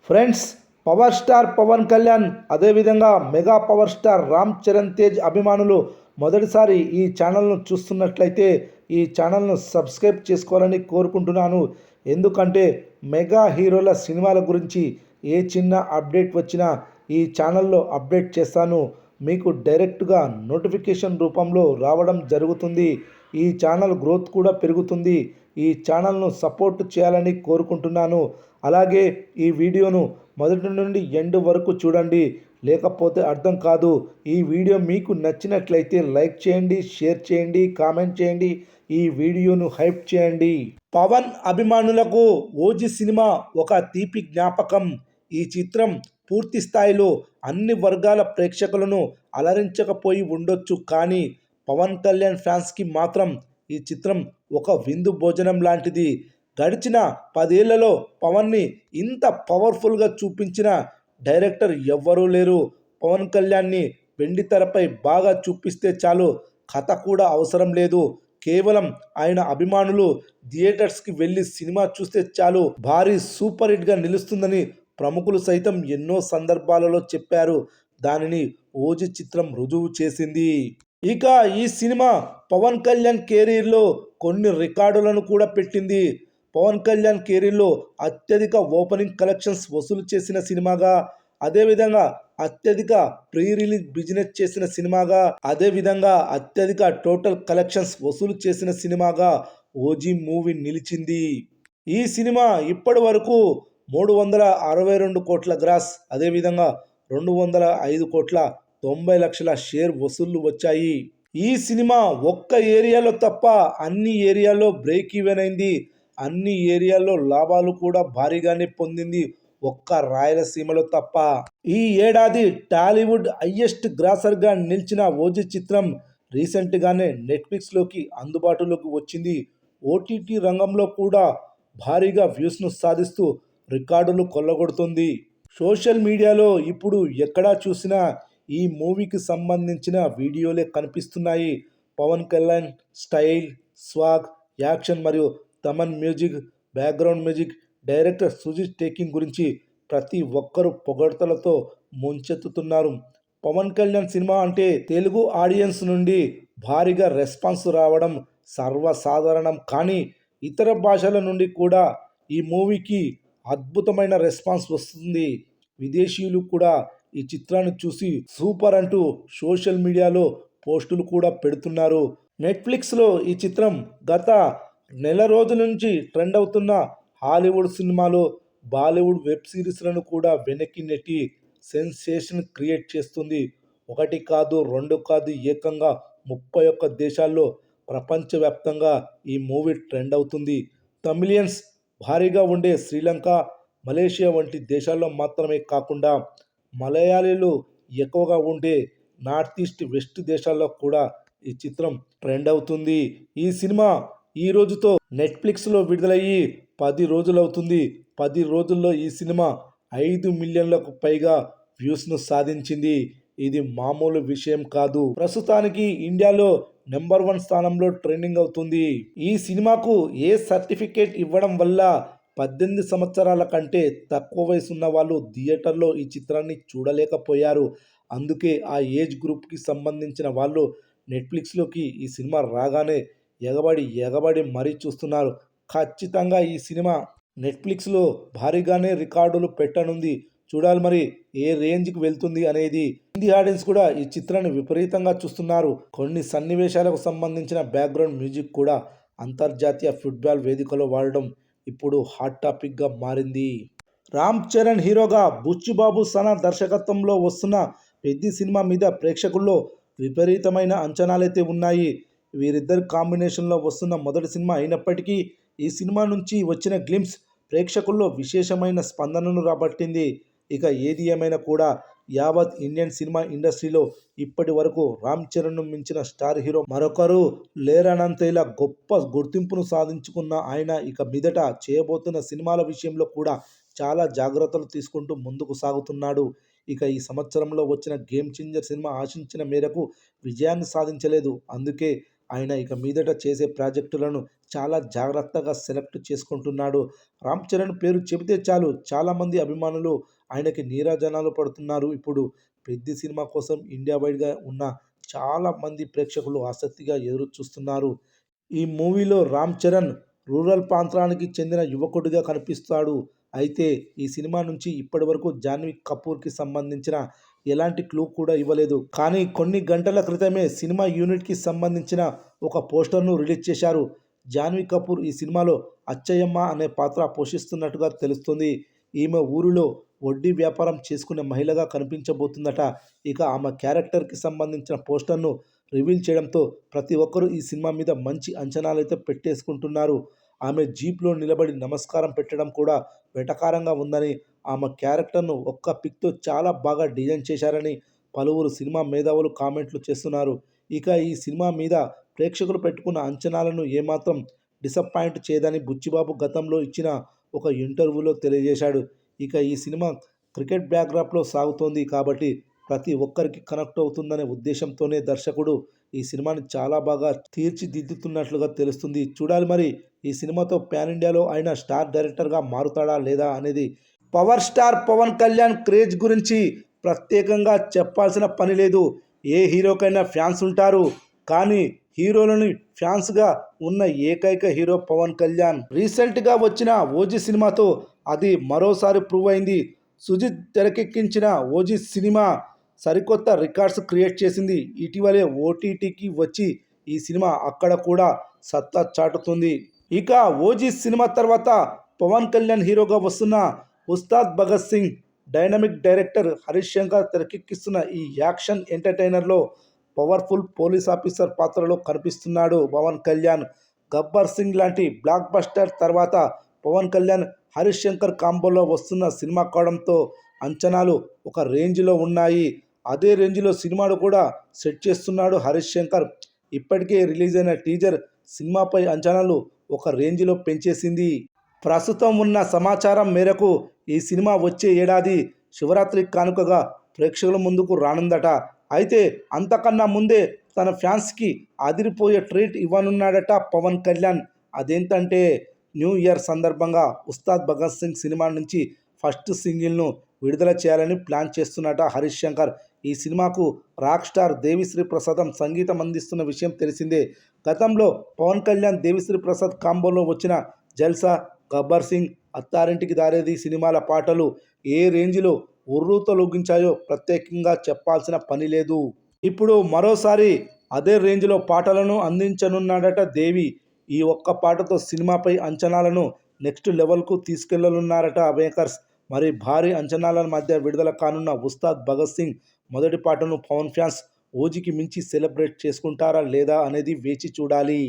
Friends, power star Pawan Kalyan అదేవిధంగా mega power star Ram Charan Tej అభిమానులు మొదటిసారి ఈ ఛానల్ను చూస్తున్నట్లయితే ఈ ఛానల్ను సబ్స్క్రైబ్ చేసుకోవాలని కోరుకుంటున్నాను. ఎందుకంటే మెగా హీరోల సినిమాల గురించి ఏ చిన్న అప్డేట్ వచ్చినా ఈ ఛానల్లో అప్డేట్ చేస్తాను. మీకు డైరెక్ట్గా నోటిఫికేషన్ రూపంలో రావడం జరుగుతుంది. ఈ ఛానల్ గ్రోత్ కూడా పెరుగుతుంది. ఈ ఛానల్ను సపోర్ట్ చేయాలని కోరుకుంటున్నాను. అలాగే ఈ వీడియోను మొదటి నుండి ఎండ్ వరకు చూడండి, లేకపోతే అర్థం కాదు. ఈ వీడియో మీకు నచ్చినట్లయితే లైక్ చేయండి, షేర్ చేయండి, కామెంట్ చేయండి, ఈ వీడియోను హైప్ చేయండి. పవన్ అభిమానులకు ఓజీ సినిమా ఒక తీపి జ్ఞాపకం. ఈ చిత్రం పూర్తి స్థాయిలో అన్ని వర్గాల ప్రేక్షకులను అలరించకపోయి ఉండొచ్చు, కానీ పవన్ కళ్యాణ్ ఫ్యాన్స్కి మాత్రం ఈ చిత్రం ఒక విందు భోజనం లాంటిది. గడిచిన 10 ఏళ్లలో పవన్ని ఇంత పవర్ఫుల్గా చూపించిన డైరెక్టర్ ఎవ్వరూ లేరు. పవన్ కళ్యాణ్ని వెండితెరపై బాగా చూపిస్తే చాలు, కథ కూడా అవసరం లేదు. కేవలం ఆయన అభిమానులు థియేటర్స్కి వెళ్ళి సినిమా చూస్తే చాలు, భారీ సూపర్ హిట్గా నిలుస్తుందని ప్రముఖులు సైతం ఎన్నో సందర్భాలలో చెప్పారు. దానిని ఓజీ చిత్రం రుజువు చేసింది. ఇక ఈ సినిమా పవన్ కళ్యాణ్ కెరీర్లో కొన్ని రికార్డులను కూడా పెట్టింది. పవన్ కళ్యాణ్ కెరీర్లో అత్యధిక ఓపెనింగ్ కలెక్షన్స్ వసూలు చేసిన సినిమాగా, అదేవిధంగా అత్యధిక ప్రీ రిలీజ్ బిజినెస్ చేసిన సినిమాగా, అదేవిధంగా అత్యధిక టోటల్ కలెక్షన్స్ వసూలు చేసిన సినిమాగా ఓజీ మూవీ నిలిచింది. ఈ సినిమా ఇప్పటి వరకు 362 కోట్ల గ్రాస్, అదేవిధంగా 205 కోట్ల 90 లక్షల షేర్ వసూళ్లు వచ్చాయి. ఈ సినిమా ఒక్క ఏరియాలో తప్ప అన్ని ఏరియాల్లో బ్రేక్ ఈవెన్ అయింది. అన్ని ఏరియాల్లో లాభాలు కూడా భారీగానే పొందింది, ఒక్క రాయలసీమలో తప్ప. ఈ ఏడాది టాలీవుడ్ హైయెస్ట్ గ్రాసర్గా నిలిచిన ఓజీ చిత్రం రీసెంట్గానే నెట్ఫ్లిక్స్లోకి అందుబాటులోకి వచ్చింది. ఓటీటీ రంగంలో కూడా భారీగా వ్యూస్ను సాధిస్తూ రికార్డులు కొల్లగొడుతుంది. సోషల్ మీడియాలో ఇప్పుడు ఎక్కడా చూసినా ఈ మూవీకి సంబంధించిన వీడియోలే కనిపిస్తున్నాయి. Pawan Kalyan style, swag, action మరియు Thaman music, background music, director Sujeeth taking గురించి ప్రతి ఒక్కరూ పొగడ్తలతో ముంచెత్తుతున్నారు. పవన్ కళ్యాణ్ సినిమా అంటే తెలుగు ఆడియన్స్ నుండి భారీగా రెస్పాన్స్ రావడం సర్వసాధారణం, కానీ ఇతర భాషల నుండి కూడా ఈ మూవీకి అద్భుతమైన రెస్పాన్స్ వస్తుంది. విదేశీయులు కూడా ఈ చిత్రాన్ని చూసి సూపర్ అంటూ సోషల్ మీడియాలో పోస్టులు కూడా పెడుతున్నారు. నెట్ఫ్లిక్స్లో ఈ చిత్రం గత నెల రోజుల నుంచి ట్రెండ్ అవుతున్న హాలీవుడ్ సినిమాలు, బాలీవుడ్ వెబ్ సిరీస్లను కూడా వెనక్కి నెట్టి సెన్సేషన్ క్రియేట్ చేస్తుంది. 1 కాదు, 2 కాదు, ఏకంగా 31 దేశాల్లో ప్రపంచవ్యాప్తంగా ఈ మూవీ ట్రెండ్ అవుతుంది. తమిళియన్స్ భారీగా ఉండే శ్రీలంక, మలేషియా వంటి దేశాల్లో మాత్రమే కాకుండా మలయాళీలు ఎక్కువగా ఉండే నార్త్ ఈస్ట్, వెస్ట్ దేశాల్లో కూడా ఈ చిత్రం ట్రెండ్ అవుతుంది. ఈ సినిమా ఈ రోజుతో నెట్ఫ్లిక్స్లో విడుదలయ్యి 10 రోజులవుతుంది. 10 రోజుల్లో ఈ సినిమా 5 మిలియన్లకు పైగా వ్యూస్ను సాధించింది. ఇది మామూలు విషయం కాదు. ప్రస్తుతానికి ఇండియాలో నెంబర్ 1 స్థానంలో ట్రెండింగ్ అవుతుంది. ఈ సినిమాకు ఏ సర్టిఫికేట్ ఇవ్వడం వల్ల 18 సంవత్సరాల కంటే తక్కువ వయసున్న వాళ్ళు థియేటర్లో ఈ చిత్రాన్ని చూడలేకపోయారు. అందుకే ఆ ఏజ్ గ్రూప్కి సంబంధించిన వాళ్ళు నెట్ఫ్లిక్స్లోకి ఈ సినిమా రాగానే ఎగబడి మరీ చూస్తున్నారు. ఖచ్చితంగా ఈ సినిమా నెట్ఫ్లిక్స్లో భారీగానే రికార్డులు పెట్టనుంది. చూడాలి మరి ఏ రేంజ్కి వెళ్తుంది అనేది. హిందీ ఆడియన్స్ కూడా ఈ చిత్రాన్ని విపరీతంగా చూస్తున్నారు. కొన్ని సన్నివేశాలకు సంబంధించిన బ్యాక్గ్రౌండ్ మ్యూజిక్ కూడా అంతర్జాతీయ ఫుట్బాల్ వేదికలో వాడడం ఇప్పుడు హాట్ టాపిక్గా మారింది. రామ్ చరణ్ హీరోగా బుచ్చిబాబు సనా దర్శకత్వంలో వస్తున్న పెద్ది సినిమా మీద ప్రేక్షకుల్లో విపరీతమైన అంచనాలైతే ఉన్నాయి. వీరిద్దరు కాంబినేషన్లో వస్తున్న మొదటి సినిమా అయినప్పటికీ ఈ సినిమా నుంచి వచ్చిన గ్లింప్స్ ప్రేక్షకుల్లో విశేషమైన స్పందనను రాబట్టింది. ఇక ఏది ఏమైనా కూడా యావత్ ఇండియన్ సినిమా ఇండస్ట్రీలో ఇప్పటి వరకు రామ్ చరణ్ను మించిన స్టార్ హీరో మరొకరు లేరనంతేలా గొప్ప గుర్తింపును సాధించుకున్న ఆయన ఇక మీదట చేయబోతున్న సినిమాల విషయంలో కూడా చాలా జాగ్రత్తలు తీసుకుంటూ ముందుకు సాగుతున్నాడు. ఇక ఈ సంవత్సరంలో వచ్చిన గేమ్ చేంజర్ సినిమా ఆశించిన మేరకు విజయాన్ని సాధించలేదు. అందుకే ఆయన ఇక మీదట చేసే ప్రాజెక్టులను చాలా జాగ్రత్తగా సెలెక్ట్ చేసుకుంటున్నాడు. రామ్ చరణ్ పేరు చెబితే చాలు చాలామంది అభిమానులు ఆయనకి నీరాజనాలు పడుతున్నారు. ఇప్పుడు పెద్ది సినిమా కోసం ఇండియా వైడ్‌గా ఉన్న చాలామంది ప్రేక్షకులు ఆసక్తిగా ఎదురు చూస్తున్నారు. ఈ మూవీలో రామ్ చరణ్ రూరల్ ప్రాంతానికి చెందిన యువకుడిగా కనిపిస్తాడు. అయితే ఈ సినిమా నుంచి ఇప్పటివరకు జాన్వీ కపూర్‌కి సంబంధించిన ఎలాంటి క్లూ కూడా ఇవ్వలేదు. కానీ కొన్ని గంటల క్రితమే సినిమా యూనిట్‌కి సంబంధించిన ఒక పోస్టర్‌ను రిలీజ్ చేశారు. జాన్వీ కపూర్ ఈ సినిమాలో అచ్చయ్యమ్మ అనే పాత్ర పోషిస్తున్నట్టుగా తెలుస్తుంది. ఈమె ఊరిలో వడ్డీ వ్యాపారం చేసుకునే మహిళగా కనిపించబోతుందట. ఇక ఆమె క్యారెక్టర్‌కి సంబంధించిన పోస్టర్‌ను రివీల్ చేయడంతో ప్రతి ఒక్కరూ ఈ సినిమా మీద మంచి అంచనాలైతే పెట్టేసుకుంటున్నారు. ఆమె జీప్‌లో నిలబడి నమస్కారం పెట్టడం కూడా వెటకారంగా ఉందని, ఆమె క్యారెక్టర్‌ను ఒక్క పిక్‌తో చాలా బాగా డిజైన్ చేశారని పలువురు సినిమా మేధావులు కామెంట్లు చేస్తున్నారు. ఇక ఈ సినిమా మీద ప్రేక్షకులు పెట్టుకున్న అంచనాలను ఏమాత్రం డిసప్పాయింట్ చేయదని బుచ్చిబాబు గతంలో ఇచ్చిన ఒక ఇంటర్వ్యూలో తెలియజేశాడు. ఇక ఈ సినిమా క్రికెట్ బ్యాక్‌డ్రాప్‌లో సాగుతోంది కాబట్టి ప్రతి ఒక్కరికి కనెక్ట్ అవుతుందనే ఉద్దేశంతోనే దర్శకుడు ఈ సినిమాని చాలా బాగా తీర్చిదిద్దుతున్నట్లుగా తెలుస్తుంది. చూడాలి మరి ఈ సినిమాతో పాన్ ఇండియాలో ఆయన స్టార్ డైరెక్టర్‌గా మారుతాడా లేదా అనేది. Power star Pawan Kalyan craze గురించి ప్రత్యేకంగా చెప్పాల్సిన పని లేదు. ఏ హీరోకైనా ఫ్యాన్స్ ఉంటారు. కానీ హీరోలని ఫ్యాన్స్‌గా ఉన్న ఏకైక హీరో పవన్ కళ్యాణ్. రీసెంట్‌గా వచ్చిన 'ఓజీ' సినిమాతో అది మరోసారి ప్రూవ్ అయింది. సుజిత్ తెరకెక్కించిన 'ఓజీ' సినిమా సరికొత్త రికార్డ్స్ క్రియేట్ చేసింది. ఇటీవలే ఓటీటీకి వచ్చి ఈ సినిమా అక్కడ కూడా సత్తా చాటుతుంది. ఇక 'ఓజీ' సినిమా తర్వాత పవన్ కళ్యాణ్ హీరోగా వస్తున్న 'ఉస్తాద్ భగత్ సింగ్' డైనమిక్ డైరెక్టర్ హరీష్ శంకర్ తెరకెక్కిస్తున్న ఈ యాక్షన్ ఎంటర్టైనర్లో పవర్ఫుల్ పోలీస్ ఆఫీసర్ పాత్రలో కనిపిస్తున్నాడు పవన్ కళ్యాణ్. 'గబ్బర్ సింగ్' లాంటి బ్లాక్ బస్టర్ తర్వాత పవన్ కళ్యాణ్, హరీష్ శంకర్ కాంబోలో వస్తున్న సినిమా కావడంతో అంచనాలు ఒక రేంజ్లో ఉన్నాయి. అదే రేంజ్లో సినిమాను కూడా సెట్ చేస్తున్నాడు హరీష్ శంకర్. ఇప్పటికే రిలీజ్ అయిన టీజర్ సినిమాపై అంచనాలు ఒక రేంజ్లో పెంచేసింది. ప్రస్తుతం ఉన్న సమాచారం మేరకు ఈ సినిమా వచ్చే ఏడాది శివరాత్రి కానుకగా ప్రేక్షకుల ముందుకు రానుందట. అయితే అంతకన్నా ముందే తన ఫ్యాన్స్కి అదిరిపోయే ట్రీట్ ఇవ్వనున్నాడట పవన్ కళ్యాణ్. అదేంటంటే న్యూ ఇయర్ సందర్భంగా 'ఉస్తాద్ భగత్ సింగ్' సినిమా నుంచి ఫస్ట్ సింగిల్ను విడుదల చేయాలని ప్లాన్ చేస్తున్నట హరీష్ శంకర్. ఈ సినిమాకు రాక్ స్టార్ దేవిశ్రీ ప్రసాద్ సంగీతం అందిస్తున్న విషయం తెలిసిందే. గతంలో పవన్ కళ్యాణ్, దేవిశ్రీ ప్రసాద్ కాంబోలో వచ్చిన 'జల్సా', 'గబ్బర్ సింగ్', 'అత్తారింటికి దారేది' సినిమాల పాటలు ఏ రేంజ్లో ఉర్రూతలూగించాయో ప్రత్యేకంగా చెప్పాల్సిన పని లేదు. ఇప్పుడు మరోసారి అదే రేంజ్లో పాటలను అందించనున్నాడట దేవి. ఈ ఒక్క పాటతో సినిమాపై అంచనాలను నెక్స్ట్ లెవెల్కు తీసుకెళ్లనున్నారట మేకర్స్. మరి భారీ అంచనాల మధ్య విడుదల కానున్న 'ఉస్తాద్ భగత్ సింగ్' మొదటి పాటను పవన్ ఫ్యాన్స్ 'ఓజీకి' మించి సెలబ్రేట్ చేసుకుంటారా లేదా అనేది వేచి చూడాలి.